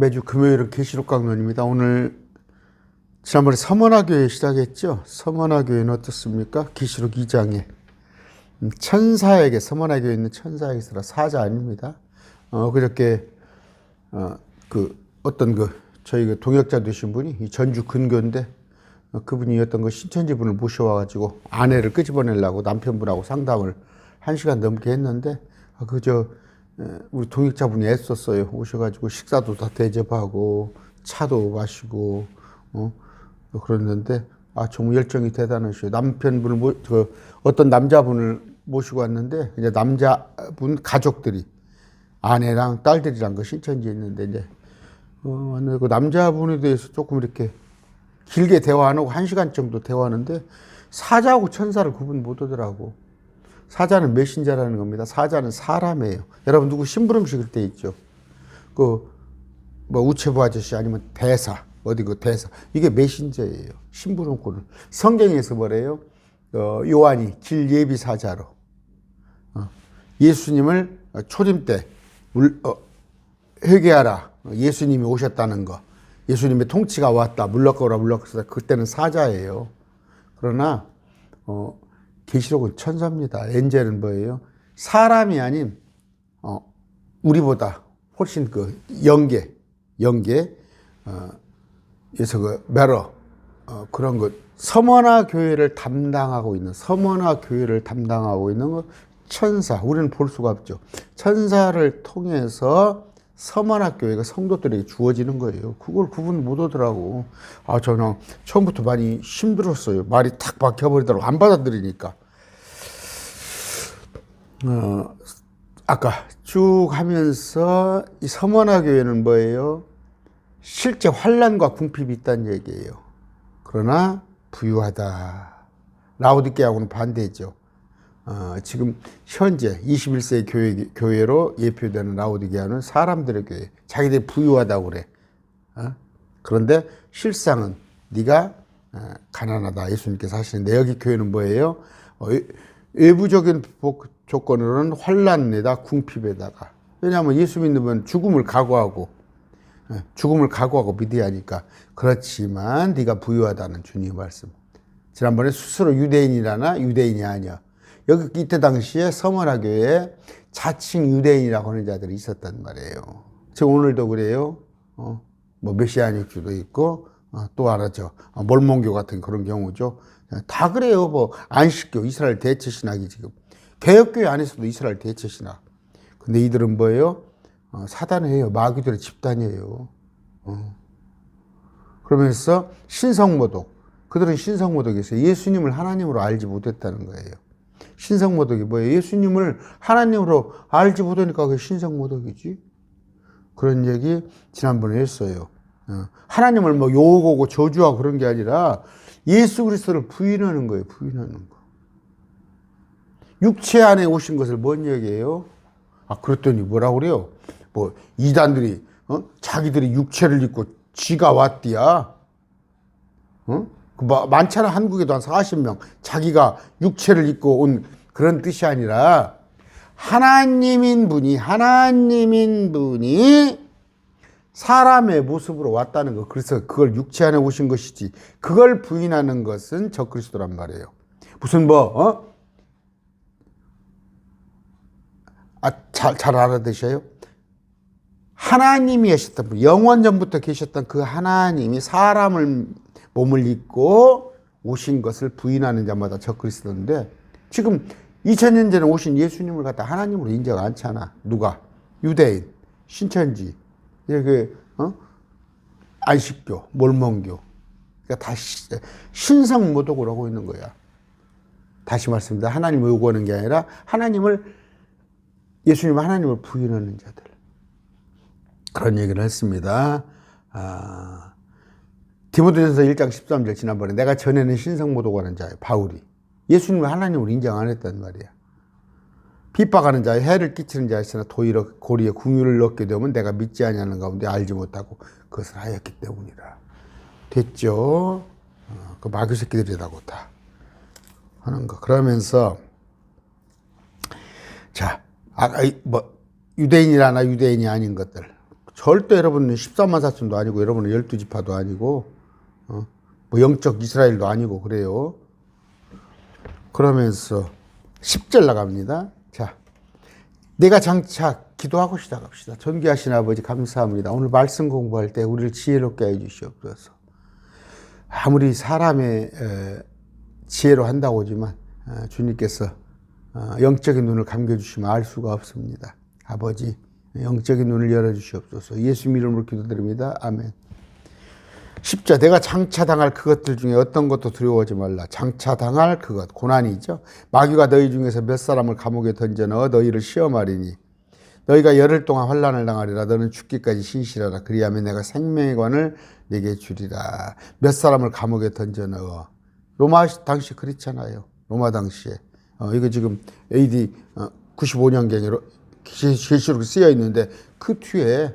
매주 금요일은 계시록 강론입니다. 오늘 지난번에 서머나교회 시작했죠. 서머나교회는 어떻습니까? 계시록 2장에 천사에게, 서머나교회에 있는 천사에게서라, 사자 아닙니다. 그렇게 저희 동역자 되신 분이 이 전주 근교인데, 그분이 어떤 신천지분을 모셔와가지고 아내를 끄집어내려고 남편분하고 상담을 1시간 넘게 했는데, 우리 동역자분이 애썼어요. 오셔가지고 식사도 다 대접하고 차도 마시고 그랬는데, 정말 열정이 대단하셔요. 남편분을 어떤 남자분을 모시고 왔는데, 이제 남자분 가족들이 아내랑 딸들이랑 신천지에 있는데, 이제 그 남자분에 대해서 조금 이렇게 길게 대화 안 하고 1시간 정도 대화하는데, 사자하고 천사를 구분 못 하더라고. 사자는 메신저라는 겁니다. 사자는 사람이에요. 여러분 누구 심부름 시킬 때 있죠. 우체부 아저씨 아니면 대사, 대사. 이게 메신저예요. 심부름꾼을. 성경에서 뭐래요? 요한이 길 예비 사자로 예수님을 초림 때 회개하라. 예수님이 오셨다는 거. 예수님의 통치가 왔다. 물러가라. 그때는 사자예요. 그러나 계시록은 천사입니다. 엔젤은 뭐예요? 사람이 아닌 우리보다 훨씬 영계 에서 매러 그런 것. 서머나 교회를 담당하고 있는 천사. 우리는 볼 수가 없죠. 천사를 통해서 서머나 교회가 성도들에게 주어지는 거예요. 그걸 구분 못 하더라고. 저는 처음부터 많이 힘들었어요. 말이 탁 박혀버리더라고. 안 받아들이니까. 아까 쭉 하면서 이 서머나 교회는 뭐예요? 실제 환난과 궁핍이 있다는 얘기예요. 그러나 부유하다. 라오디게아하고는 반대죠. 지금 현재 21세기 교회로 예표되는 라오디게아는 사람들의 교회. 자기들이 부유하다고 그래. 그런데 실상은 네가 가난하다. 예수님께서 하시는데, 여기 교회는 뭐예요? 외부적인 조건으로는 환난에다 궁핍에다가. 왜냐하면 예수 믿는 분 죽음을 각오하고 믿어야 하니까. 그렇지만 네가 부유하다는 주님 말씀. 지난번에 스스로 유대인이라나 유대인이 아니야. 여기 이때 당시에 서머나 교회에 자칭 유대인이라고 하는 자들이 있었단 말이에요. 지금 오늘도 그래요. 메시아닉주도 있고, 또 알았죠. 몰몬교 같은 그런 경우죠. 다 그래요. 안식교, 이스라엘 대체 신학이 지금. 개혁교회 안에서도 이스라엘 대체 신학. 근데 이들은 뭐예요? 사단이에요. 마귀들의 집단이에요. 그러면서 신성모독. 그들은 신성모독이 있어요. 예수님을 하나님으로 알지 못했다는 거예요. 신성모독이 뭐예요? 예수님을 하나님으로 알지 못하니까 그게 신성모독이지. 그런 얘기 지난번에 했어요. 하나님을 욕하고 저주하고 그런 게 아니라 예수 그리스도를 부인하는 거예요. 부인하는 거. 육체 안에 오신 것을 뭔 얘기예요? 그랬더니 뭐라고 그래요? 이단들이 자기들이 육체를 입고 지가 왔디야. 많잖아. 한국에도 한 40명. 자기가 육체를 입고 온 그런 뜻이 아니라, 하나님인 분이 사람의 모습으로 왔다는 거. 그래서 그걸 육체 안에 오신 것이지, 그걸 부인하는 것은 적그리스도란 말이에요. 무슨 잘 알아두셔요. 하나님이 하셨던 분, 영원 전부터 계셨던 그 하나님이 사람을 몸을 입고 오신 것을 부인하는 자마다 적그리스도인데, 지금 2000년 전에 오신 예수님을 갖다 하나님으로 인정 않잖아. 누가? 유대인, 신천지, 안식교, 몰몬교. 그러니까 다 신성모독을 하고 있는 거야. 다시 말씀드립니다. 하나님을 요구하는 게 아니라 예수님을 하나님을 부인하는 자들. 그런 얘기를 했습니다. 디모데전서 1장 13절 지난번에, 내가 전에는 신성모독하는 자예요. 바울이. 예수님을 하나님으로 인정 안 했단 말이야. 핍박하는 자에 해를 끼치는 자였으나 도리어 고리에 궁유를 얻게 되면 내가 믿지 아니하는 가운데 알지 못하고 그것을 하였기 때문이라. 됐죠? 그 마귀 새끼들이라고 다 하는 거. 그러면서 유대인이라나 유대인이 아닌 것들. 절대 여러분은 14만 4천도 아니고 여러분은 12지파도 아니고 뭐 영적 이스라엘도 아니고 그래요. 그러면서 10절 나갑니다. 자, 내가 장차 기도하고 시작합시다. 존귀하신 아버지 감사합니다. 오늘 말씀 공부할 때 우리를 지혜롭게 해주시옵소서. 아무리 사람의 지혜로 한다고 하지만 주님께서 영적인 눈을 감겨주시면 알 수가 없습니다. 아버지 영적인 눈을 열어주시옵소서. 예수 이름으로 기도드립니다. 아멘. 10절 내가 장차 당할 그것들 중에 어떤 것도 두려워하지 말라. 장차 당할 그것 고난이죠. 마귀가 너희 중에서 몇 사람을 감옥에 던져 넣어 너희를 시험하리니 너희가 열흘 동안 환난을 당하리라. 너는 죽기까지 신실하라. 그리하면 내가 생명의 관을 내게 주리라. 몇 사람을 감옥에 던져 넣어. 로마 당시 그렇잖아요. 로마 당시에 이거 지금 AD 95년경에 계시록에 쓰여 있는데 그 뒤에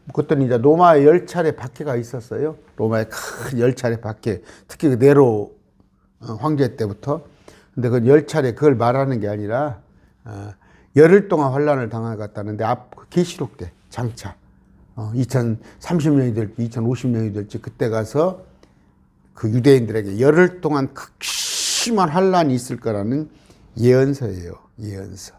그것들은 이제 로마의 10차례 박해가 있었어요. 로마의 큰 10차례 박해. 특히 그 네로 황제 때부터. 근데 그 10차례 그걸 말하는 게 아니라 열흘 동안 환란을 당하겠다는데 그 계시록 때 장차 2030년이 될지 2050년이 될지 그때 가서 그 유대인들에게 열흘 동안 극심한 환란이 있을 거라는 예언서예요. 예언서.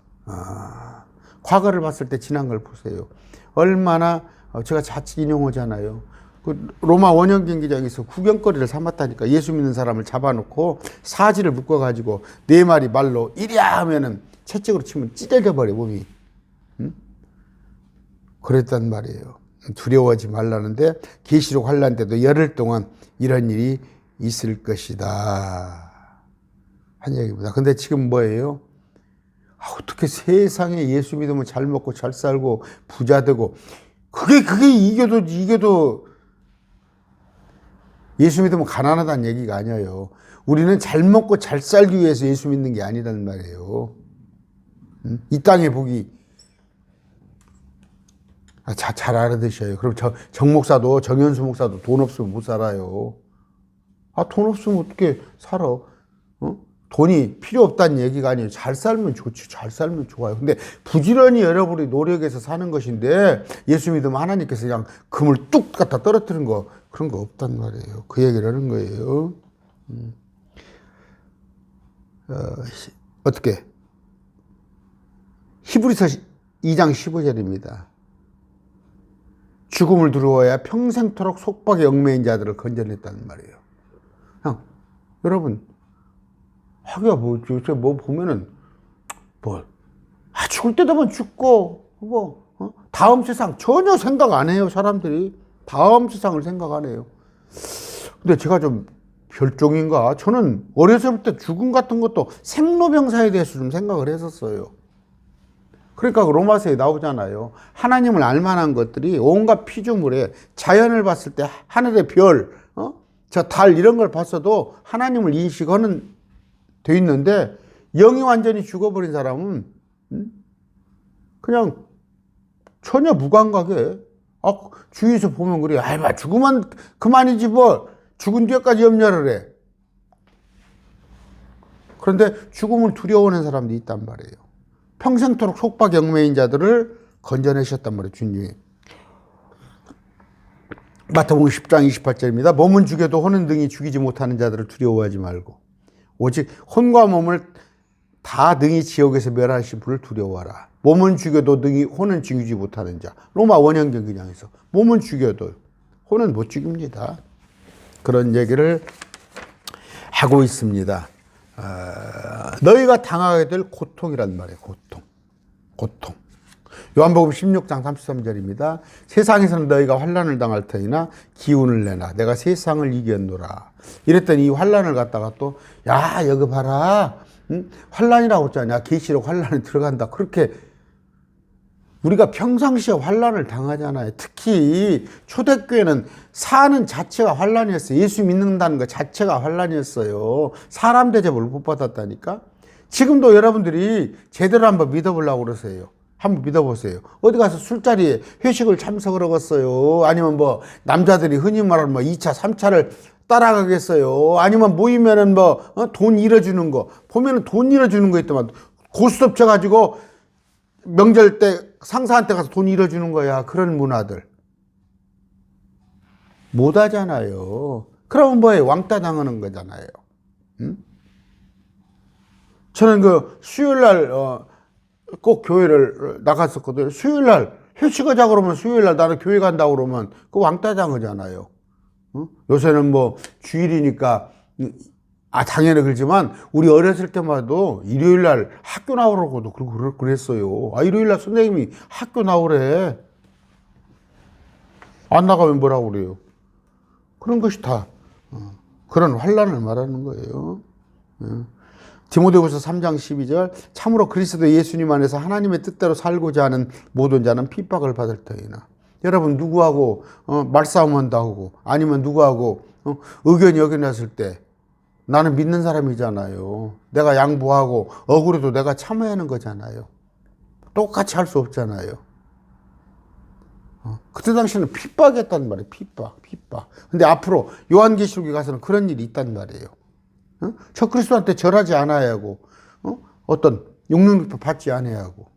과거를 봤을 때 지난 걸 보세요. 얼마나 제가 자칫 인용하잖아요. 그 로마 원형 경기장에서 구경거리를 삼았다니까. 예수 믿는 사람을 잡아놓고 사지를 묶어가지고 4마리 말로 이랴 하면은 채찍으로 치면 찢어져 버려 몸이. 응? 그랬단 말이에요. 두려워하지 말라는데 계시록 환란 때도 열흘 동안 이런 일이 있을 것이다 한 얘기입니다. 근데 지금 뭐예요? 어떻게 세상에 예수 믿으면 잘 먹고 잘 살고 부자 되고 그게 이겨도 예수 믿으면 가난하다는 얘기가 아니에요. 우리는 잘 먹고 잘 살기 위해서 예수 믿는 게 아니라는 말이에요. 이 땅의 복이 잘 알아두셔요. 그럼 정 목사도 정현수 목사도 돈 없으면 못 살아요. 돈 없으면 어떻게 살아? 돈이 필요 없다는 얘기가 아니에요. 잘 살면 좋지. 잘 살면 좋아요. 근데 부지런히 여러분이 노력해서 사는 것인데 예수 믿으면 하나님께서 그냥 금을 뚝 갖다 떨어뜨린 거 그런 거 없단 말이에요. 그 얘기를 하는 거예요. 어떻게? 히브리서 2장 15절입니다. 죽음을 두려워야 평생토록 속박에 얽매인 자들을 건져냈다는 말이에요. 여러분 하기야 요새 보면은 죽을 때 되면 죽고 다음 세상 전혀 생각 안 해요. 사람들이 다음 세상을 생각 안 해요. 근데 제가 좀 별종인가? 저는 어렸을 때 죽음 같은 것도 생로병사에 대해서 좀 생각을 했었어요. 그러니까 로마서에 나오잖아요. 하나님을 알만한 것들이 온갖 피조물에 자연을 봤을 때 하늘의 별, 저 달 이런 걸 봤어도 하나님을 인식하는 돼 있는데 영이 완전히 죽어버린 사람은 그냥 전혀 무감각해. 주위에서 보면 그래. 죽으면 그만이지 뭐. 죽은 뒤에까지 염려를 해. 그런데 죽음을 두려워하는 사람도 있단 말이에요. 평생토록 속박 얽매인 자들을 건져내셨단 말이에요. 주님이. 마태복음 10장 28절입니다. 몸은 죽여도 혼은 능히 죽이지 못하는 자들을 두려워하지 말고 오직 혼과 몸을 다 능히 지옥에서 멸하신 분을 두려워하라. 몸은 죽여도 능히 혼은 죽이지 못하는 자. 로마 원형 경기장에서 몸은 죽여도 혼은 못 죽입니다. 그런 얘기를 하고 있습니다. 너희가 당하게 될 고통이란 말이에요. 고통. 요한복음 16장 33절입니다. 세상에서는 너희가 환난을 당할 터이나 기운을 내라. 내가 세상을 이겼노라. 이랬더니 이 환난을 갖다가 또 여기 봐라. 환난이라고 했잖아. 계시록 환난이 들어간다. 그렇게 우리가 평상시에 환난을 당하잖아요. 특히 초대교회는 사는 자체가 환난이었어요. 예수 믿는다는 것 자체가 환난이었어요. 사람 대접을 못 받았다니까. 지금도 여러분들이 제대로 한번 믿어보려고 그러세요. 한번 믿어보세요. 어디 가서 술자리에 회식을 참석을 하겠어요? 아니면 남자들이 흔히 말하는 2차, 3차를 따라가겠어요? 아니면 모이면은 돈 잃어주는 거. 보면은 돈 잃어주는 거 있더만. 고스톱 쳐가지고 명절 때 상사한테 가서 돈 잃어주는 거야. 그런 문화들. 못 하잖아요. 그러면 뭐예요? 왕따 당하는 거잖아요. 응? 저는 그 수요일 날, 꼭 교회를 나갔었거든요. 수요일 날 휴식하자 그러면 수요일 날 나는 교회 간다 그러면 그 왕따 당하잖아요. 응? 요새는 뭐 주일이니까, 당연히 그렇지만 우리 어렸을 때마다 일요일 날 학교 나오라고도 그랬어요. 일요일 날 선생님이 학교 나오래. 안 나가면 뭐라고 그래요? 그런 것이 다 그런 환란을 말하는 거예요. 디모데후서 3장 12절 참으로 그리스도 예수님 안에서 하나님의 뜻대로 살고자 하는 모든 자는 핍박을 받을 터이나. 여러분 누구하고 말싸움한다 하고 아니면 누구하고 의견이 어겨났을 때 나는 믿는 사람이잖아요. 내가 양보하고 억울해도 내가 참아야 하는 거잖아요. 똑같이 할 수 없잖아요. 그때 당시에는 핍박이었단 말이에요. 핍박. 근데 앞으로 요한계시록에 가서는 그런 일이 있단 말이에요. 저 그리스도한테 절하지 않아야 하고, 어떤 육륜비법 받지 않아야 하고.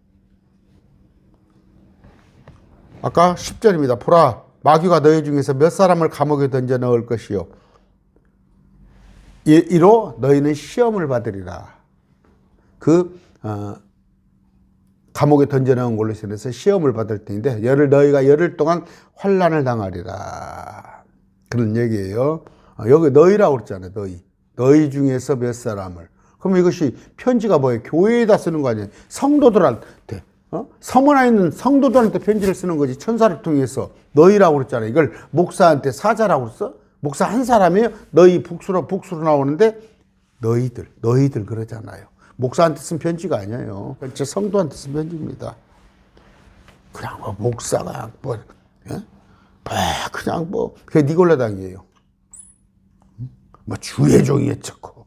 아까 10절입니다. 보라, 마귀가 너희 중에서 몇 사람을 감옥에 던져 넣을 것이요. 이로 너희는 시험을 받으리라. 감옥에 던져넣은 걸로 인해서 시험을 받을 텐데 너희가 열흘 동안 환난을 당하리라. 그런 얘기예요. 여기 너희라고 그랬잖아요. 너희 중에서 몇 사람을. 그럼 이것이 편지가 뭐예요? 교회에다 쓰는 거 아니에요? 성도들한테. 서문 안에 있는 성도들한테 편지를 쓰는 거지. 천사를 통해서 너희라고 그랬잖아요. 이걸 목사한테 사자라고 그랬어? 목사 한 사람이에요? 너희 북수로 나오는데 너희들 그러잖아요. 목사한테 쓴 편지가 아니에요. 저 성도한테 쓴 편지입니다. 그냥 뭐 목사가 그냥 그게 니골라당이에요. 뭐 주의 종이에 쳤고.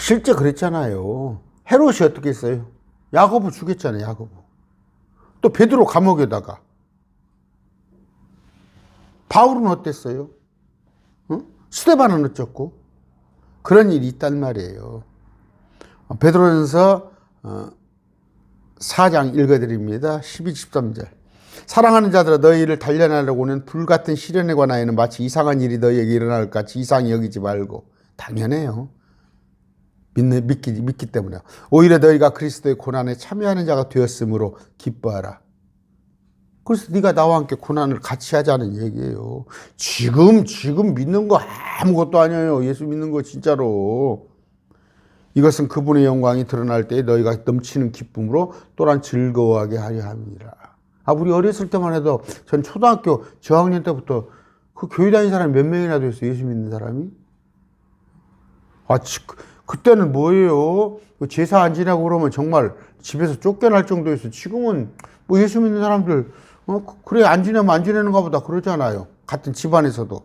실제 그랬잖아요. 헤롯이 어떻게 했어요? 야고보 죽였잖아요. 야고보. 또 베드로 감옥에다가. 바울은 어땠어요? 스데반은 어쩌고? 그런 일이 있단 말이에요. 베드로전서 4장 읽어드립니다. 12, 13절. 사랑하는 자들아 너희를 단련하려고 오는 불같은 시련에 관하여는 마치 이상한 일이 너희에게 일어날 것 같이 이상히 여기지 말고. 당연해요. 믿기 때문에. 오히려 너희가 그리스도의 고난에 참여하는 자가 되었으므로 기뻐하라. 그래서 네가 나와 함께 고난을 같이 하자는 얘기예요. 지금 믿는 거 아무것도 아니에요. 예수 믿는 거 진짜로. 이것은 그분의 영광이 드러날 때 너희가 넘치는 기쁨으로 또한 즐거워하게 하려 함이라. 우리 어렸을 때만 해도 전 초등학교 저학년 때부터 그 교회 다니는 사람이 몇 명이나 됐어요. 예수 믿는 사람이. 그때는 뭐예요? 제사 안 지내고 그러면 정말 집에서 쫓겨날 정도였어요. 지금은 뭐 예수 믿는 사람들 그래 안 지내면 안 지내는가 보다 그러잖아요. 같은 집안에서도.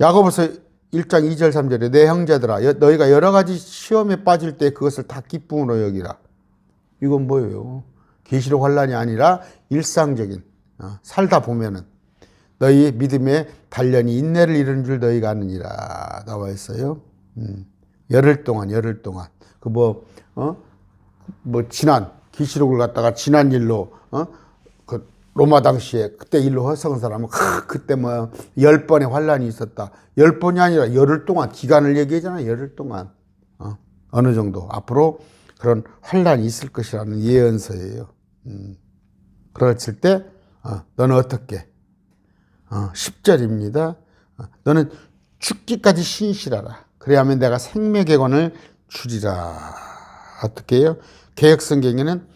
야고보서 1장 2절 3절에 내 형제들아 너희가 여러 가지 시험에 빠질 때 그것을 다 기쁨으로 여기라. 이건 뭐예요? 계시록 환란이 아니라 일상적인 살다 보면은 너희 믿음의 단련이 인내를 이루는 줄 너희가 아느니라 나와 있어요. 열흘 동안 지난 계시록을 갖다가 지난 일로 그 로마 당시에 그때 일로 허성한 사람은 그때 10번의 환란이 있었다. 10번이 아니라 열흘 동안 기간을 얘기하잖아요. 열흘 동안 어느 정도 앞으로 그런 환란이 있을 것이라는 예언서예요. 그랬을 때 너는 어떻게 10절입니다. 너는 죽기까지 신실하라. 그래야만 내가 생명의 권을 주리라. 어떻게 해요? 개혁성경에는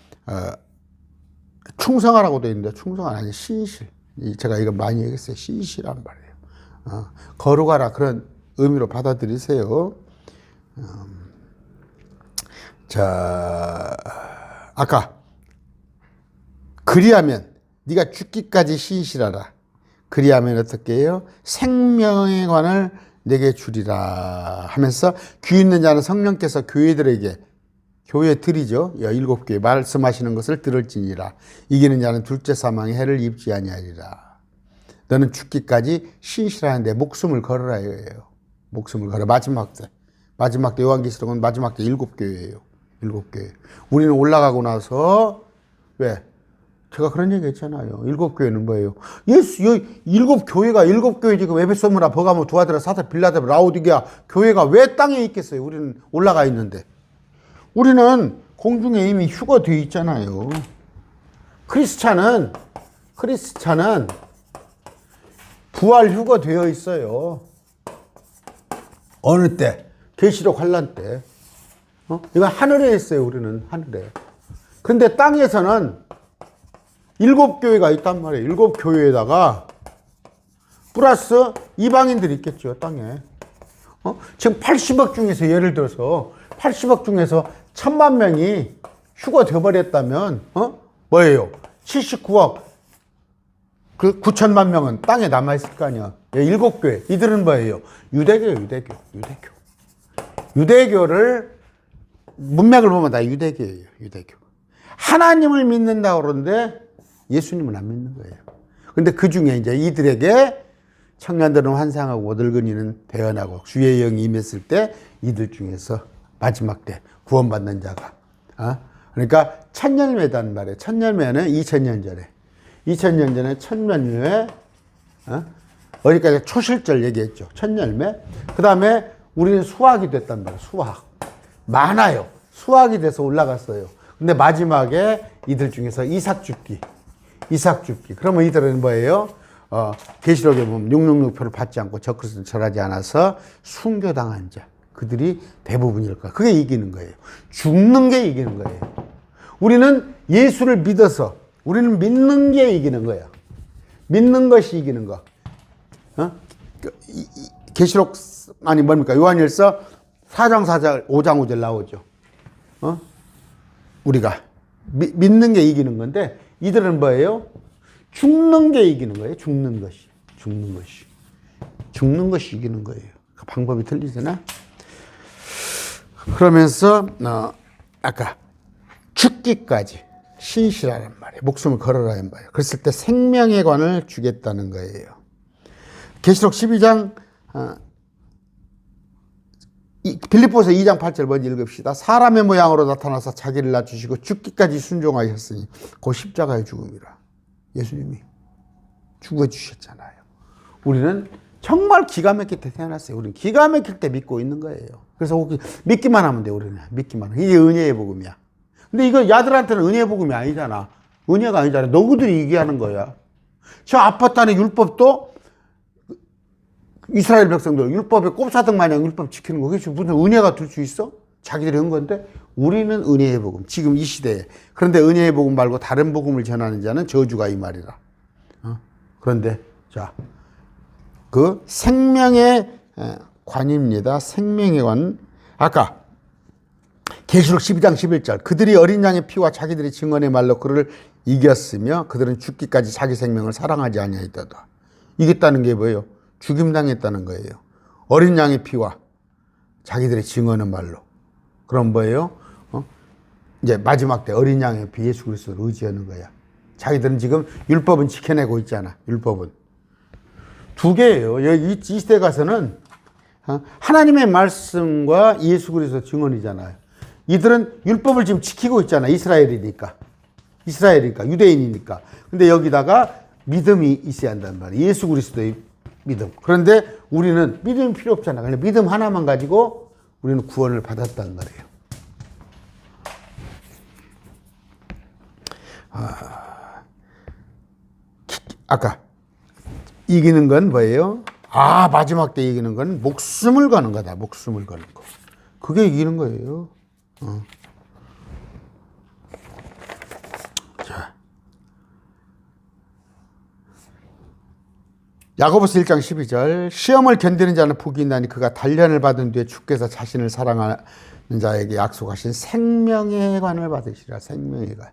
충성하라고 되어 있는데 충성은 아니 신실. 제가 이거 많이 얘기했어요. 신실한 말이에요. 거룩하라 그런 의미로 받아들이세요. 자, 아까 그리하면 네가 죽기까지 신실하라. 그리하면 어떻게 해요? 생명의 관을 내게 주리라 하면서 귀 있는 자는 성령께서 교회들이죠. 7교회 말씀하시는 것을 들을지니라. 이기는 자는 둘째 사망의 해를 입지 아니하리라. 너는 죽기까지 신실하는데 목숨을 걸어라 이거예요. 목숨을 걸어. 마지막 때 마지막 때 요한계시록은 마지막 때 7교회예요. 7교회. 우리는 올라가고 나서 왜? 제가 그런 얘기 했잖아요. 7교회는 뭐예요? 예수, 7교회가 7교회 지금 에베소, 스무나, 버가모, 두아드라, 사사, 빌라델, 라오디게아 교회가 왜 땅에 있겠어요? 우리는 올라가 있는데. 우리는 공중에 이미 휴거되어 있잖아요. 크리스찬은 부활 휴거되어 있어요. 어느 때? 계시록 환란 때. 이건 하늘에 있어요. 우리는 하늘에. 근데 땅에서는 7교회가 있단 말이에요. 7교회에다가 플러스 이방인들이 있겠죠. 땅에. 지금 80억 중에서 예를 들어서 80억 중에서 1000만 명이 휴거되어 버렸다면 뭐예요? 79억 그 9천만 명은 땅에 남아있을 거 아니야. 7교회. 이들은 뭐예요? 유대교예요. 유대교를 문맥을 보면 다 유대교예요. 유대교. 하나님을 믿는다고 그러는데 예수님은 안 믿는 거예요. 근데 그 중에 이제 이들에게 청년들은 환상하고 늙은이는 대언하고 주의 영이 임했을 때 이들 중에서 마지막 때 구원받는 자가 그러니까 첫 열매단 말이에요. 첫 열매는 2000년 전에 2000년 전에 첫 열매 어디까지 초실절 얘기했죠. 첫 열매. 그 다음에 우리는 수확이 됐단 말이에요. 수확. 많아요. 수확이 돼서 올라갔어요. 근데 마지막에 이들 중에서 이삭 죽기. 그러면 이들은 뭐예요? 계시록에 보면 666표를 받지 않고 적그리스도를 절하지 않아서 순교당한 자. 그들이 대부분일 거야. 그게 이기는 거예요. 죽는 게 이기는 거예요. 우리는 예수를 믿어서 우리는 믿는 게 이기는 거야. 믿는 것이 이기는 거. 계시록 아니 뭡니까? 요한일서 4장 4절 5장 5절 나오죠. 우리가 믿는 게 이기는 건데 이들은 뭐예요? 죽는 게 이기는 거예요. 죽는 것이 이기는 거예요. 그 방법이 틀리잖아. 그러면서 아까 죽기까지 신실하란 말이에요. 목숨을 걸어라는 말이에요. 그랬을 때 생명의 관을 주겠다는 거예요. 계시록 12장 빌립보서 2장 8절 먼저 읽읍시다. 사람의 모양으로 나타나서 자기를 낮추시고 죽기까지 순종하셨으니 그 십자가의 죽음이라. 예수님이 죽어주셨잖아요. 우리는 정말 기가 막힐 때 태어났어요. 우리는 기가 막힐 때 믿고 있는 거예요. 그래서 믿기만 하면 돼. 우리는 믿기만 하면. 이게 은혜의 복음이야. 근데 이거 야들한테는 은혜의 복음이 아니잖아. 은혜가 아니잖아. 너희들이 얘기하는 거야. 저 아파트 안에 율법도 이스라엘 백성들 율법에 꼽사등 마냥 율법 지키는 거 그게 무슨 은혜가 될 수 있어? 자기들이 한 건데 우리는 은혜의 복음 지금 이 시대에. 그런데 은혜의 복음 말고 다른 복음을 전하는 자는 저주가 이 말이라. 그런데 자, 그 생명의 관입니다. 생명의 관. 아까 계시록 12장 11절 그들이 어린 양의 피와 자기들의 증언의 말로 그를 이겼으며 그들은 죽기까지 자기 생명을 사랑하지 아니하였다. 이겼다는 게 뭐예요? 죽임당했다는 거예요. 어린 양의 피와 자기들의 증언의 말로. 그럼 뭐예요? 이제 마지막 때 어린 양의 피 예수 그리스도를 의지하는 거야. 자기들은 지금 율법은 지켜내고 있잖아. 율법은. 두 개예요. 이 시대 가서는 하나님의 말씀과 예수 그리스도 증언이잖아요. 이들은 율법을 지금 지키고 있잖아. 이스라엘이니까, 유대인이니까. 근데 여기다가 믿음이 있어야 한단 말이에요. 예수 그리스도의 믿음. 그런데 우리는 믿음이 필요 없잖아. 그냥 믿음 하나만 가지고 우리는 구원을 받았단 말이에요. 아까 이기는 건 뭐예요? 마지막 때 이기는 건 목숨을 거는 거다. 목숨을 거는 거. 그게 이기는 거예요. 자. 야고보서 1장 12절 시험을 견디는 자는 복이 있나니 그가 단련을 받은 뒤에 주께서 자신을 사랑하는 자에게 약속하신 생명의 관을 받으시라. 생명의 관.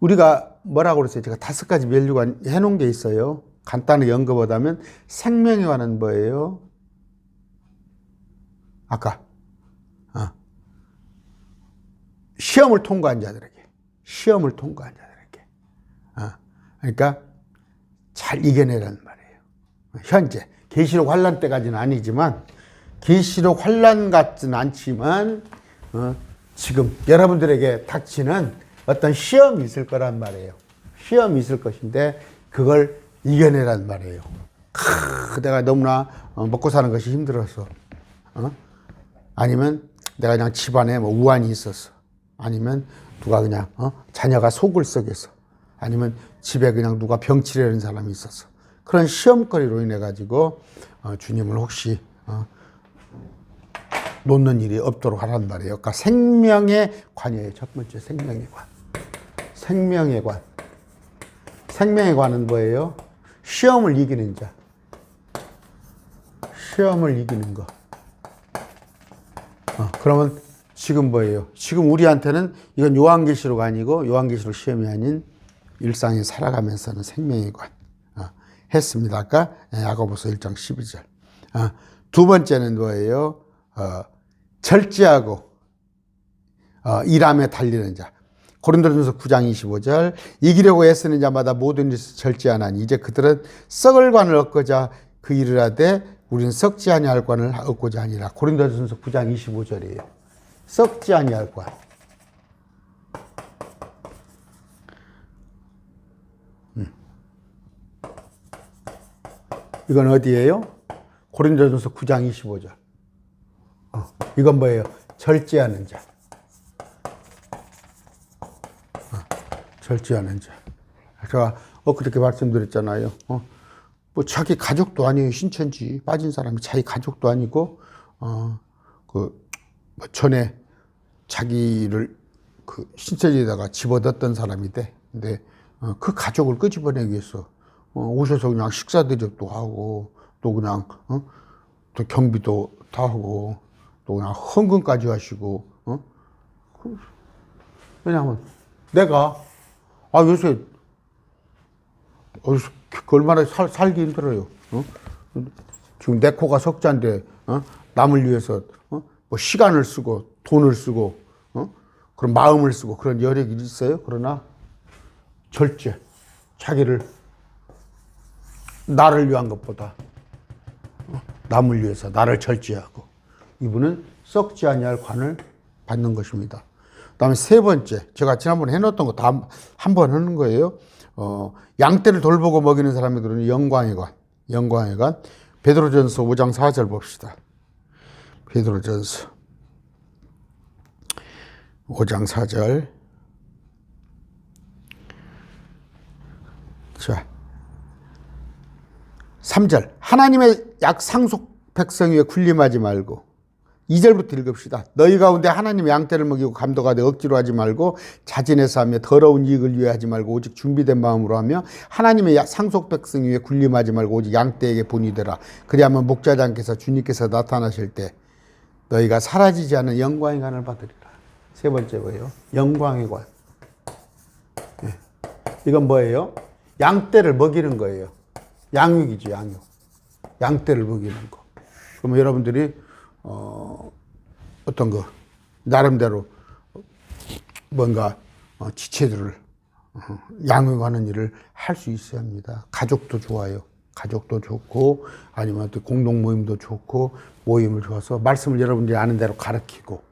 우리가 뭐라고 그랬어요? 제가 5가지 면류관 해놓은 게 있어요. 간단하게 언급하자면 생명의 관은 뭐예요? 아까 시험을 통과한 자들에게 그러니까 잘 이겨내라는 말이에요. 현재 계시록 환란 때까지는 아니지만 계시록 환란 같진 않지만 지금 여러분들에게 닥치는 어떤 시험이 있을 거란 말이에요. 시험이 있을 것인데 그걸 이겨내란 말이에요. 내가 너무나 먹고 사는 것이 힘들어서 아니면 내가 그냥 집안에 뭐 우환이 있어서 아니면 누가 그냥 자녀가 속을 썩여서 아니면 집에 그냥 누가 병치려는 사람이 있어서 그런 시험거리로 인해 가지고 주님을 혹시 놓는 일이 없도록 하란 말이에요. 그러니까 생명의 관이에요. 첫 번째 생명의 관. 생명의 관. 생명의 관은 뭐예요? 시험을 이기는 자. 시험을 이기는 거. 그러면 지금 뭐예요? 지금 우리한테는 이건 요한계시록 아니고 요한계시록 시험이 아닌 일상에 살아가면서는 생명의 관 했습니다. 아까 야고보서 1장 12절. 두 번째는 뭐예요? 절제하고 일함에 달리는 자. 고린도전서 9장 25절. 이기려고 애쓰는 자마다 모든 일을 절제하나니 이제 그들은 썩을 관을 얻고자 그 일을 하되 우리는 썩지 아니할 관을 얻고자 하니라. 고린도전서 9장 25절이에요. 썩지 아니할 관. 이건 어디예요? 고린도전서 9장 25절. 이건 뭐예요? 절제하는 자. 절제하는 자. 제가 그렇게 말씀드렸잖아요. 뭐 자기 가족도 아니에요. 신천지 빠진 사람이 자기 가족도 아니고 뭐 전에 자기를 그 신천지에다가 집어넣었던 사람인데, 근데 그 가족을 끄집어내기 위해서 오셔서 그냥 식사 대접도 하고 또 그냥 또 경비도 다 하고 또 그냥 헌금까지 하시고 왜냐하면 내가 요새 얼마나 살기 힘들어요. 지금 내 코가 석자인데 남을 위해서 뭐 시간을 쓰고 돈을 쓰고 그런 마음을 쓰고 그런 여력이 있어요. 그러나 절제, 자기를 나를 위한 것보다 남을 위해서 나를 절제하고 이분은 썩지 아니할 관을 받는 것입니다. 그다음에 세 번째, 제가 지난번에 해놓았던 거 다 한 번 하는 거예요. 양떼를 돌보고 먹이는 사람들은 영광의 관, 영광의 관. 베드로전서 5장 4절 봅시다. 베드로전서 5장 4절. 자, 3절. 하나님의 약상속 백성 위에 군림하지 말고 2절부터 읽읍시다. 너희 가운데 하나님의 양떼를 먹이고 감독하되 억지로 하지 말고 자진해서 하며 더러운 이익을 위해 하지 말고 오직 준비된 마음으로 하며 하나님의 상속 백성 위에 군림하지 말고 오직 양떼에게 본이 되라. 그리하면 목자장께서 주님께서 나타나실 때 너희가 사라지지 않은 영광의 관을 받으리라. 세 번째 뭐예요? 영광의 관. 네. 이건 뭐예요? 양떼를 먹이는 거예요. 양육이죠, 양육. 양떼를 먹이는 거. 그러면 여러분들이 어떤 거 나름대로 뭔가 지체들을 양육하는 일을 할 수 있어야 합니다. 가족도 좋아요. 가족도 좋고 아니면 또 공동 모임도 좋고 모임을 좋아서 말씀을 여러분들이 아는 대로 가르치고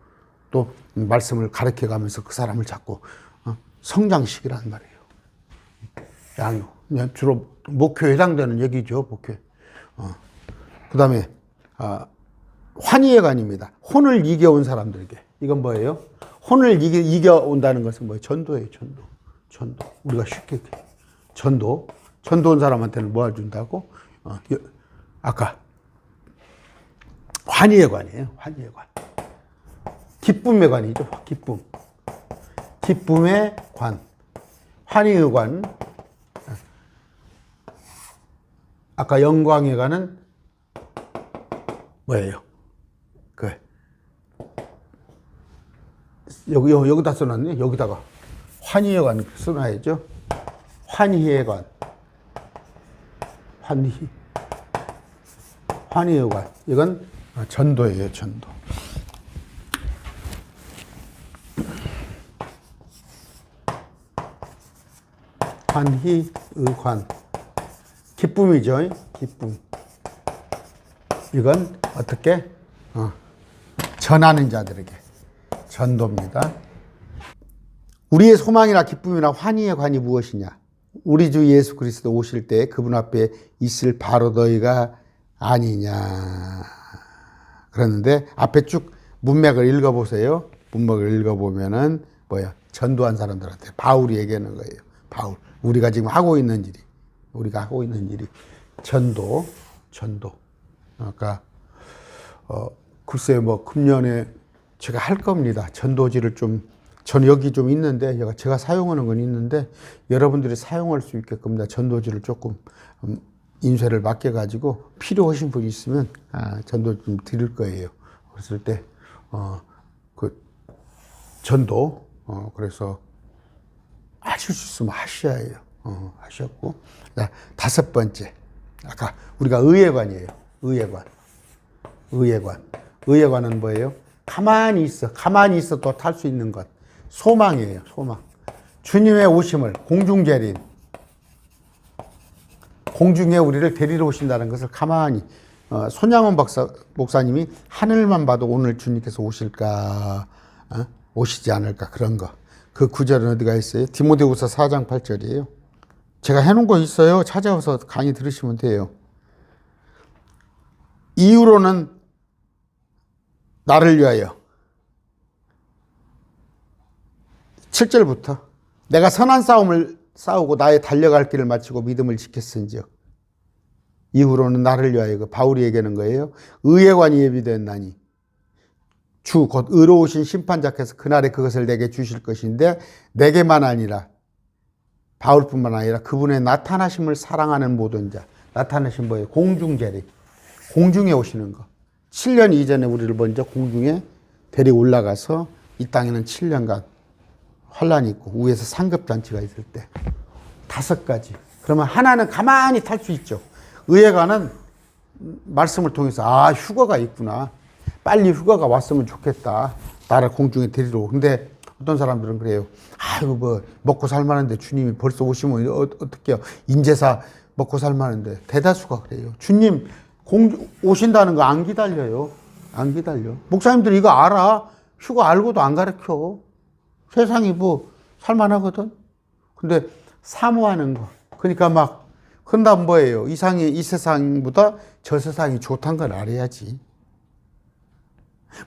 또 말씀을 가르쳐 가면서 그 사람을 자꾸 성장시키란 말이에요. 양육. 주로 목표에 해당되는 얘기죠. 목표. 그 다음에 환희의 관입니다. 혼을 이겨온 사람들에게. 이건 뭐예요? 혼을 이겨온다는 것은 뭐예요? 전도예요, 전도. 전도. 우리가 쉽게 전도. 전도 온 사람한테는 뭐 준다고? 아까 환희의 관이에요. 환희의 관. 기쁨의 관이죠. 기쁨. 기쁨의 관. 환희의 관. 아까 영광의 관은 뭐예요? 여기다 써놨네. 여기다가 환희의 관 써놔야죠. 환희의 관. 환희의 관. 이건 전도예요, 전도. 환희의 관. 기쁨이죠. 기쁨. 이건 어떻게? 전하는 자들에게 전도입니다. 우리의 소망이나 기쁨이나 환희의 관이 무엇이냐? 우리 주 예수 그리스도 오실 때 그분 앞에 있을 바로 너희가 아니냐. 그러는데 앞에 쭉 문맥을 읽어보세요. 문맥을 읽어보면은 뭐야? 전도한 사람들한테 바울이 얘기하는 거예요. 바울. 우리가 지금 하고 있는 일이 전도. 그러니까 글쎄요, 뭐 금년에 제가 할 겁니다. 전도지를 저는 여기 좀 있는데 제가 사용하는 건 있는데 여러분들이 사용할 수 있게끔 전도지를 조금 인쇄를 맡겨가지고 필요하신 분이 있으면 전도 좀 드릴 거예요. 그랬을 때 그 전도 그래서 하실 수 있으면 하셔야 해요. 하셨고 다섯 번째 아까 우리가 의회관이에요. 의회관은 뭐예요? 가만히 있어 또 탈 수 있는 것. 소망이에요. 소망. 주님의 오심을 공중재림, 공중에 우리를 데리러 오신다는 것을 가만히 손양원 목사님이 하늘만 봐도 오늘 주님께서 오실까 오시지 않을까 그런 거. 그 구절은 어디가 있어요? 디모데후서 4장 8절이에요. 제가 해놓은 거 있어요. 찾아와서 강의 들으시면 돼요. 이후로는 나를 위하여 7절부터 내가 선한 싸움을 싸우고 나의 달려갈 길을 마치고 믿음을 지켰은즉 이후로는 나를 위하여 바울이 얘기하는 거예요. 의회관이 예비되었나니 주 곧 의로우신 심판자께서 그날에 그것을 내게 주실 것인데 내게만 아니라 바울뿐만 아니라 그분의 나타나심을 사랑하는 모든 자. 나타나신 뭐예요? 공중재림. 공중에 오시는 거. 7년 이전에 우리를 먼저 공중에 데리고 올라가서 이 땅에는 7년간 환란이 있고 위에서 상급잔치가 있을 때 5가지. 그러면 하나는 가만히 탈 수 있죠. 의회관은 말씀을 통해서 휴가가 있구나. 빨리 휴가가 왔으면 좋겠다. 나를 공중에 데리러. 근데 어떤 사람들은 그래요. 아이고 뭐 먹고 살만한데 주님이 벌써 오시면 어떡해요. 인제사 먹고 살만한데. 대다수가 그래요. 주님 오신다는 거 안 기다려요. 안 기다려. 목사님들이 이거 알아. 휴가 알고도 안 가르쳐. 세상이 뭐 살만하거든. 근데 사모하는 거. 그러니까 막 그런다면 뭐예요? 이 세상보다 저 세상이 좋다는 걸 알아야지.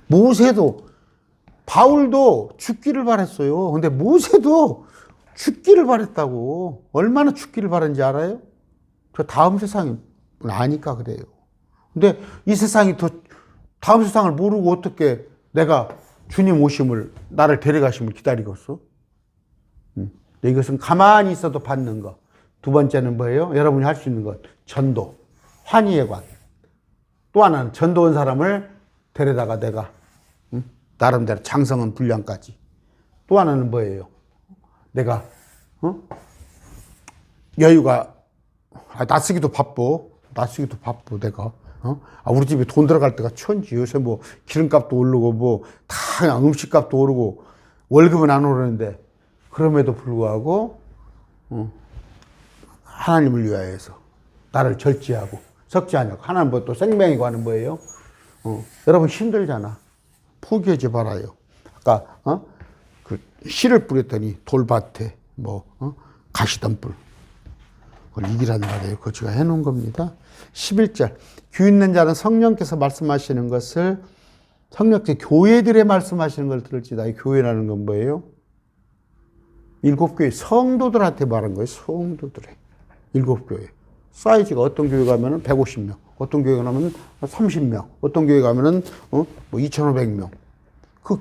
모세도 바울도 죽기를 바랬어요. 근데 모세도 죽기를 바랬다고. 얼마나 죽기를 바랬는지 알아요? 저 다음 세상이 아니까 그래요. 근데 이 세상이 더 다음 세상을 모르고 어떻게 내가 주님 오심을 나를 데려가심을 기다리겠어? 이것은 가만히 있어도 받는 것. 두 번째는 뭐예요? 여러분이 할 수 있는 것. 전도. 환희의 관. 또 하나는 전도 온 사람을 데려다가 내가 나름대로 장성한 분량까지. 또 하나는 뭐예요? 내가 여유가 낯쓰기도 바빠 내가. 우리 집에 돈 들어갈 때가 천지. 요새 뭐 기름값도 오르고 뭐 다 음식값도 오르고 월급은 안 오르는데 그럼에도 불구하고 하나님을 위하여서 나를 절제하고 썩지 않냐고. 하나님 뭐 또 생명에 관한 뭐예요? 여러분 힘들잖아. 포기하지 말아요. 아까 그 씨를 뿌렸더니 돌밭에 가시덤불 그걸 이기란 말이에요. 그거 제가 해놓은 겁니다. 11절 귀 있는 자는 성령께서 말씀하시는 것을 성령께 교회들의 말씀하시는 걸 들을지다. 이 교회라는 건 뭐예요? 7교회 성도들한테 말한 거예요. 성도들의 7교회 사이즈가 어떤 교회 가면은 150명, 어떤 교회 가면은 30명, 어떤 교회 가면은 2,500명. 그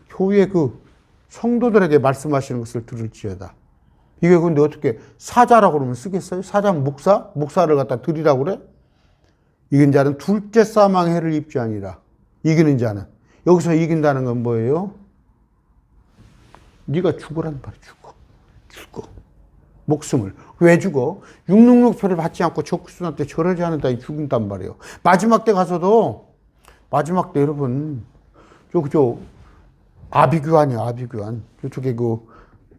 교회 그 성도들에게 말씀하시는 것을 들을지어다. 이게 근데 어떻게 사자라고 그러면 쓰겠어요? 사자는 목사를 갖다 드리라고 그래? 이긴 자는 둘째 사망의 해를 입지 아니라. 이기는 자는. 여기서 이긴다는 건 뭐예요? 네가 죽으란 말이야. 죽어. 목숨을. 왜 죽어? 666표를 받지 않고 적그리스도한테 절하지 않는다. 죽인단 말이에요. 마지막 때 가서도 마지막 때 여러분 아비규환이야. 아비규환. 저쪽에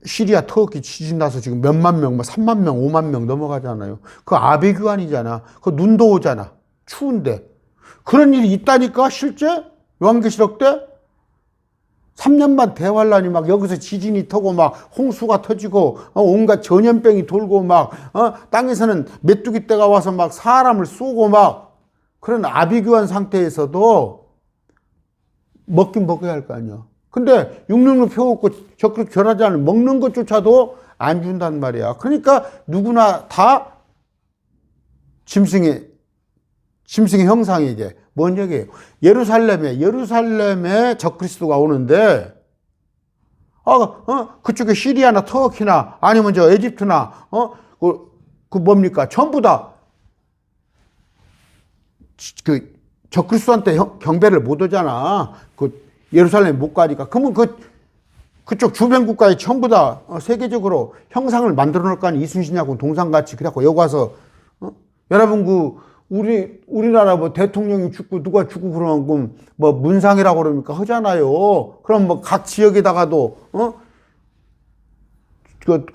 시리아 터키 지진 나서 지금 몇만 명, 3만 명, 5만 명 넘어가잖아요. 그 아비규환이잖아. 그 눈도 오잖아. 추운데. 그런 일이 있다니까, 실제? 요한계시록 때? 3년반 대환란이 막 여기서 지진이 터고 막 홍수가 터지고 온갖 전염병이 돌고 막 땅에서는 메뚜기 떼가 와서 막 사람을 쏘고 막 그런 아비규환 상태에서도 먹긴 먹어야 할 거 아니야. 근데 육lum을 펴먹고 적극 절하지 않으면 먹는 것조차도 안 준단 말이야. 그러니까 누구나 다 짐승의 형상이 이제 뭔 얘기예요? 예루살렘에 적그리스도가 오는데, 그쪽에 시리아나 터키나 아니면 저 에집트나, 그 뭡니까? 전부 다, 적그리스도한테 경배를 못 하잖아. 예루살렘 못 가니까. 그러면 그쪽 주변 국가에 전부 다 세계적으로 형상을 만들어 놓을 거 아니야. 이순신하고 동상같이. 그래갖고 여기 와서, 여러분 우리나라 뭐 대통령이 죽고 누가 죽고 그러면 뭐 문상이라고 그럽니까? 하잖아요. 그럼 뭐 각 지역에다가도,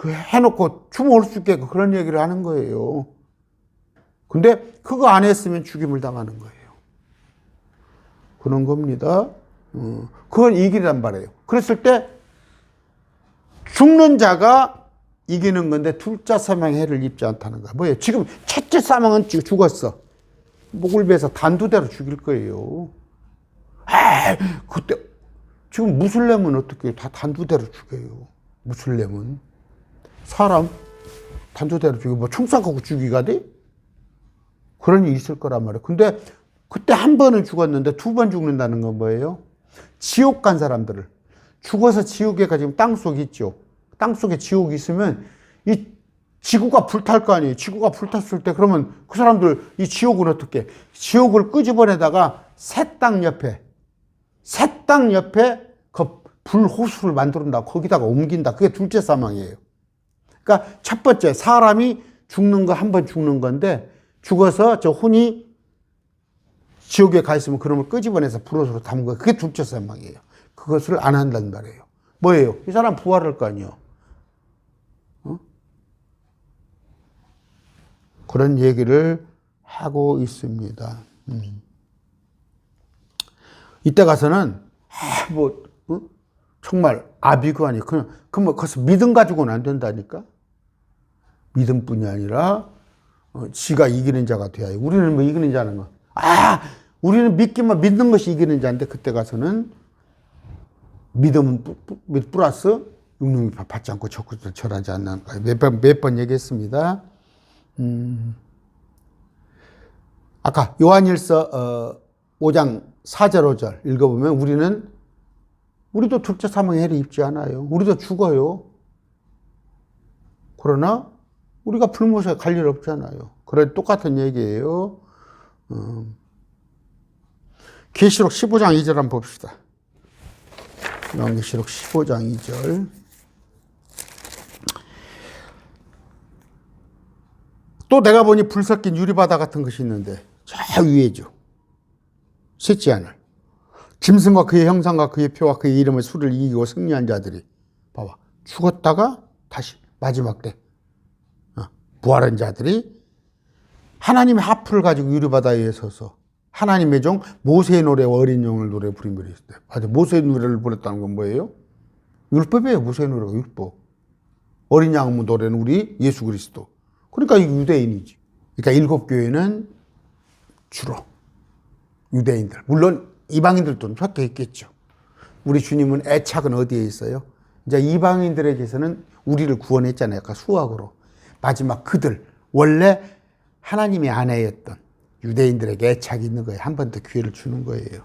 해놓고 추모할 수 있게 그런 얘기를 하는 거예요. 근데 그거 안 했으면 죽임을 당하는 거예요. 그런 겁니다. 그건 이기란 말이에요. 그랬을 때 죽는 자가 이기는 건데 둘째 사망의 해를 입지 않다는 거야. 뭐예요? 지금 첫째 사망은 죽었어. 목을 베서 단두대로 죽일 거예요. 그때 지금 무슬림은 어떻게 다 단두대로 죽여요? 무슬림은 사람 단두대로 죽이고 뭐 총 쏴갖고 죽이가 돼? 그런 일이 있을 거란 말이에요. 근데 그때 한 번은 죽었는데 두 번 죽는다는 건 뭐예요? 지옥 간 사람들을 죽어서 지옥에 가 지금 땅속 있죠. 땅속에 지옥이 있으면 이 지구가 불탈 거 아니에요. 지구가 불탔을 때 그러면 그 사람들 이 지옥은 어떻게? 지옥을 끄집어내다가 새 땅 옆에 그 불호수를 만들어낸다. 거기다가 옮긴다. 그게 둘째 사망이에요. 그러니까 첫 번째 사람이 죽는 거 한 번 죽는 건데 죽어서 저 혼이 지옥에 가 있으면 그놈을 끄집어내서 불호수로 담은 거. 그게 둘째 사망이에요. 그것을 안 한다는 말이에요. 뭐예요? 이 사람 부활할 거 아니에요. 그런 얘기를 하고 있습니다. 이때 가서는 정말 아비규환이 그럼 거기서 믿음 가지고는 안 된다니까. 믿음뿐이 아니라 지가 이기는 자가 돼야 해요. 우리는 뭐 이기는 자는 거. 우리는 믿는 것이 이기는 자인데 그때 가서는 믿음은 플러스 육lum이 받지 않고 적그리스도를 절하지 않는 거예요. 몇 번 얘기했습니다. 아까 요한일서 5장 4절 5절 읽어보면 우리도 둘째 사망의 해를 입지 않아요. 우리도 죽어요. 그러나 우리가 불못에 갈 일 없잖아요. 그래 똑같은 얘기예요. 계시록 15장 2절 한번 봅시다. 요한계시록 15장 2절. 또 내가 보니 불 섞인 유리바다 같은 것이 있는데 저 위에죠. 셋지 않을 짐승과 그의 형상과 그의 표와 그의 이름의 수를 이기고 승리한 자들이 봐봐 죽었다가 다시 마지막 때 부활한 자들이 하나님의 하프를 가지고 유리바다에 서서 하나님의 종 모세의 노래와 어린 양의 노래 부르며 있을 때 모세의 노래를 부르었다는 건 뭐예요? 율법이에요. 모세의 노래가 율법. 어린 양 노래는 우리 예수 그리스도. 그러니까 유대인이지. 그러니까 일곱 교회는 주로 유대인들. 물론 이방인들도 섞여 있겠죠. 우리 주님은 애착은 어디에 있어요? 이제 이방인들에게서는 우리를 구원했잖아요. 아까 수학으로. 마지막 그들. 원래 하나님의 아내였던 유대인들에게 애착이 있는 거예요. 한 번 더 기회를 주는 거예요.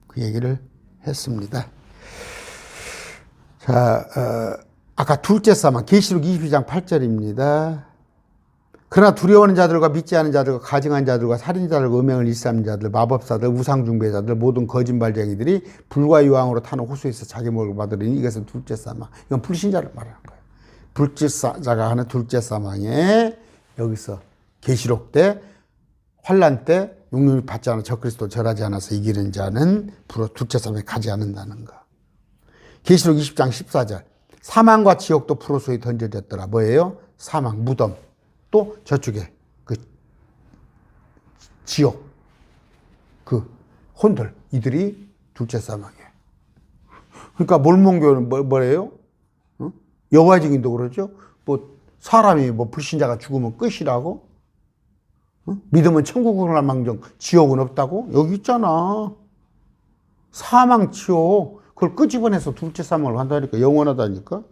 그 얘기를 했습니다. 자, 아까 둘째 사망, 계시록 22장 8절입니다. 그러나 두려워하는 자들과 믿지 않은 자들과 가증한 자들과 살인자들과 음행을 일삼는 자들, 마법사들, 우상숭배자들, 모든 거짓말쟁이들이 불과 유황으로 타는 호수에서 자기 목을 받으리니 이것은 둘째 사망. 이건 불신자를 말하는 거예요. 불신자가 하는 둘째 사망에 여기서 계시록 때 환란 때 육lum이 받지 않아 적그리스도 절하지 않아서 이기는 자는 둘째 사망에 가지 않는다는 거. 계시록 20장 14절. 사망과 지옥도 불호수에 던져졌더라. 뭐예요? 사망, 무덤. 또 저쪽에 지역, 그 혼들, 이들이 둘째 사망이에요. 그러니까 몰몬교는 뭐래요? 여호와 증인도 그러죠. 뭐 사람이 뭐 불신자가 죽으면 끝이라고? 믿으면 천국으로 갈 망정 지옥은 없다고? 여기 있잖아. 사망, 지옥. 그걸 끄집어내서 둘째 사망을 한다니까. 영원하다니까.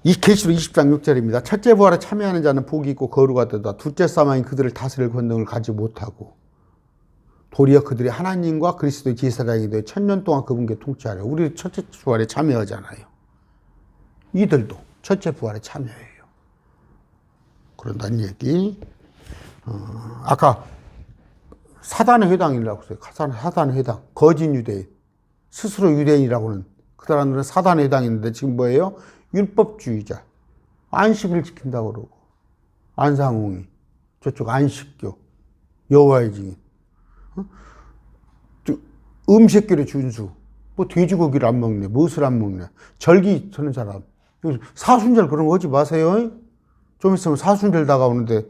이 계시록 20장 6절입니다. 첫째 부활에 참여하는 자는 복이 있고 거룩가 되다. 둘째 사망이 그들을 다스릴 권능을 가지 못하고 도리어 그들이 하나님과 그리스도의 제사장이 되어 1000년 동안 그분께 통치하려. 우리 첫째 부활에 참여하잖아요. 이들도 첫째 부활에 참여해요. 그런다는 얘기. 아까 사단의 회당이라고 했어요. 사단의 회당. 거짓 유대인. 스스로 유대인이라고는 그 사람들은 사단의 회당인데 지금 뭐예요? 율법주의자. 안식을 지킨다고 그러고. 안상홍이. 저쪽 안식교. 여호와의 증인. 음식결의 준수. 뭐 돼지고기를 안 먹네. 무엇을 안 먹네. 절기 서는 사람. 사순절 그런 거 하지 마세요. 좀 있으면 사순절 다가오는데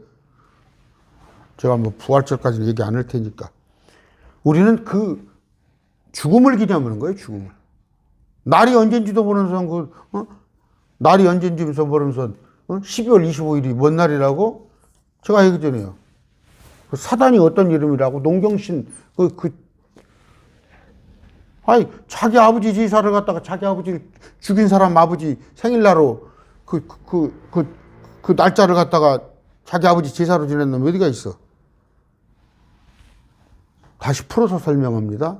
제가 뭐 부활절까지 얘기 안 할 테니까. 우리는 그 죽음을 기념하는 거예요. 죽음을. 날이 언젠지도 모르면서 날이 언젠지면서 모르면서 12월 25일이 뭔 날이라고? 제가 얘기 전에요. 그 사단이 어떤 이름이라고? 농경신 아니 자기 아버지 제사를 갖다가 자기 아버지를 죽인 사람 아버지 생일날로 그 날짜를 갖다가 자기 아버지 제사로 지낸 놈 어디가 있어? 다시 풀어서 설명합니다.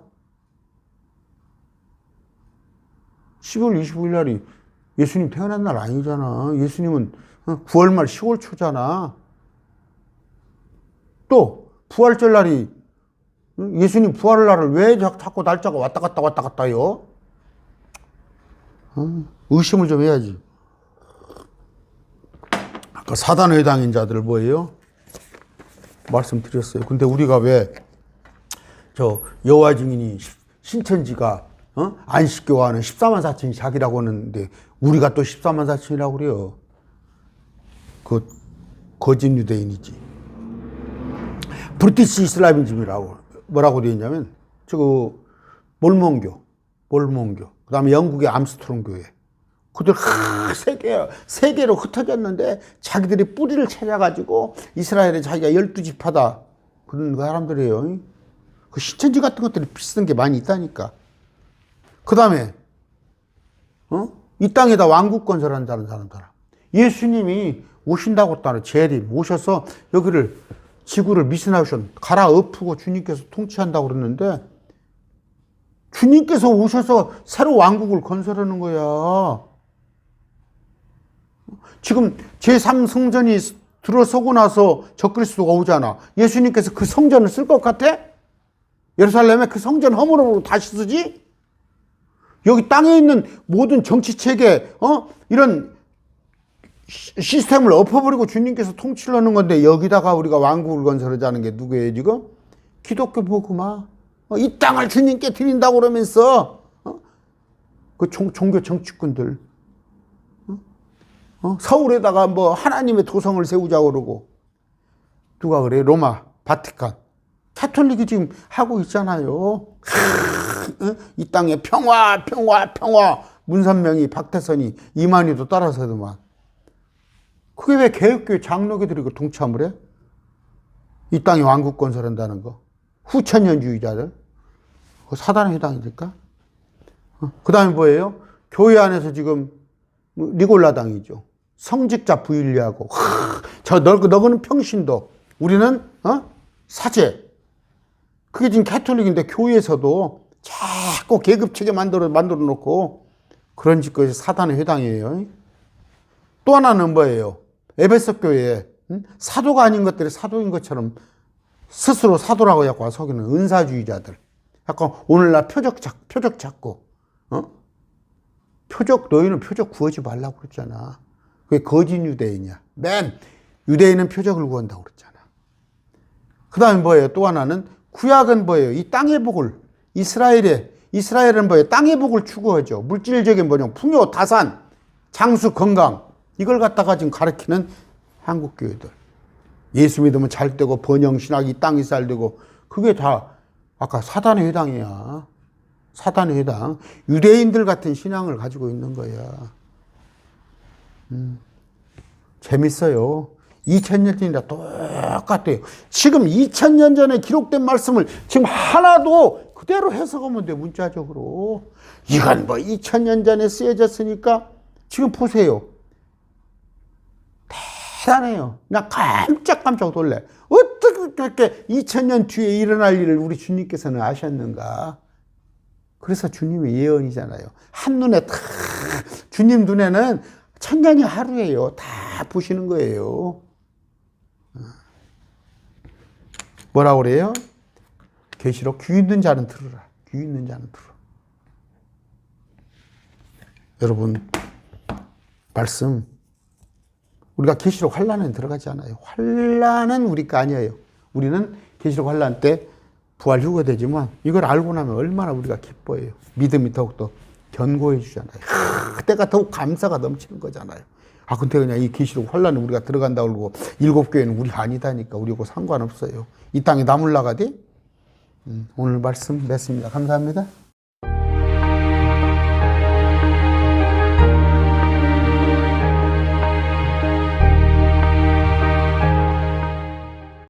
12월 25일 날이 예수님 태어난 날 아니잖아. 예수님은 9월 말 10월 초잖아. 또 부활절 날이 예수님 부활 날을 왜 자꾸 날짜가 왔다 갔다요? 의심을 좀 해야지. 아까 사단의 회당인 자들 뭐예요? 말씀드렸어요. 근데 우리가 왜 저 여호와 증인이 신천지가 안식교와는 14만 4천이 자기라고 하는데 우리가 또 14만 4천이라고 그래요. 그 거짓 유대인이지. 브리티시 이슬람이즘이라고 뭐라고 되어 있냐면 저 몰몬교, 그 다음에 영국의 암스트롱 교회. 그들 세계로 흩어졌는데 자기들이 뿌리를 찾아가지고 이스라엘에 자기가 12지파다 그런 사람들이에요. 그 신천지 같은 것들이 비슷한 게 많이 있다니까. 그 다음에 이 땅에다 왕국 건설한다는 사람들. 예수님이 오신다고 따라 재림 오셔서 여기를 지구를 미스나션 갈아엎고 주님께서 통치한다고 그러는데 주님께서 오셔서 새로 왕국을 건설하는 거야. 지금 제3성전이 들어서고 나서 적그리스도가 오잖아. 예수님께서 그 성전을 쓸 것 같아? 예루살렘에 그 성전 허물음으로 다시 쓰지? 여기 땅에 있는 모든 정치체계, 이런 시스템을 엎어버리고 주님께서 통치를 하는 건데 여기다가 우리가 왕국을 건설하자는 게 누구예요, 지금? 기독교 복음화. 이 땅을 주님께 드린다고 그러면서, 그 종교 정치꾼들. 서울에다가 뭐 하나님의 도성을 세우자고 그러고. 누가 그래? 로마, 바티칸. 카톨릭이 지금 하고 있잖아요. 이 땅에 평화. 문선명이, 박태선이, 이만희도 따라서더만. 그게 왜 개혁교회 장로교들이 그 동참을 해? 이 땅에 왕국 건설한다는 거. 후천년주의자들. 그 사단에 해당이니까. 그 다음에 뭐예요? 교회 안에서 지금 니골라당이죠. 성직자 부인리하고. 너거는 평신도. 우리는 사제. 그게 지금 캐톨릭인데 교회에서도 자꾸 계급체계 만들어 놓고 그런 짓것이 사단의 회당이에요. 또 하나는 뭐예요? 에베소 교회에 사도가 아닌 것들이 사도인 것처럼 스스로 사도라고 자꾸 속이는 은사주의자들. 약간 오늘날 표적 찾고, 너희는 표적 구하지 말라고 그랬잖아. 그게 거짓 유대인이야. 유대인은 표적을 구한다고 그랬잖아. 그 다음에 뭐예요? 또 하나는 구약은 뭐예요? 이 땅의 복을, 이스라엘은 뭐예요? 땅의 복을 추구하죠. 물질적인 풍요, 다산, 장수, 건강. 이걸 갖다가 지금 가르치는 한국 교회들. 예수 믿으면 잘 되고 번영신학이 땅이 잘 되고 그게 다 아까 사단의 회당이야. 사단의 회당. 유대인들 같은 신앙을 가지고 있는 거야. 재밌어요. 2000년 전이라 똑같아요. 지금 2000년 전에 기록된 말씀을 지금 하나도 그대로 해석하면 돼, 문자적으로. 이건 뭐 2000년 전에 쓰여졌으니까 지금 보세요. 대단해요. 나 깜짝깜짝 놀래. 어떻게 그렇게 2000년 뒤에 일어날 일을 우리 주님께서는 아셨는가? 그래서 주님의 예언이잖아요. 한눈에 다, 주님 눈에는 천년이 하루예요. 다 보시는 거예요. 뭐라고 그래요? 계시록 귀 있는 자는 들으라. 귀 있는 자는 들으라. 여러분, 말씀, 우리가 계시록 환란에 들어가지 않아요. 환란은 우리 거 아니에요. 우리는 계시록 환란 때 부활 휴거되지만 이걸 알고 나면 얼마나 우리가 기뻐해요. 믿음이 더욱더 견고해 주잖아요. 그때가 더욱 감사가 넘치는 거잖아요. 아, 근데 그냥 이 계시록 환란에 우리가 들어간다고 그러고 7교회는 우리 아니다니까 우리하고 상관없어요. 이 땅에 나물나가디? 오늘 말씀 맺습니다. 감사합니다.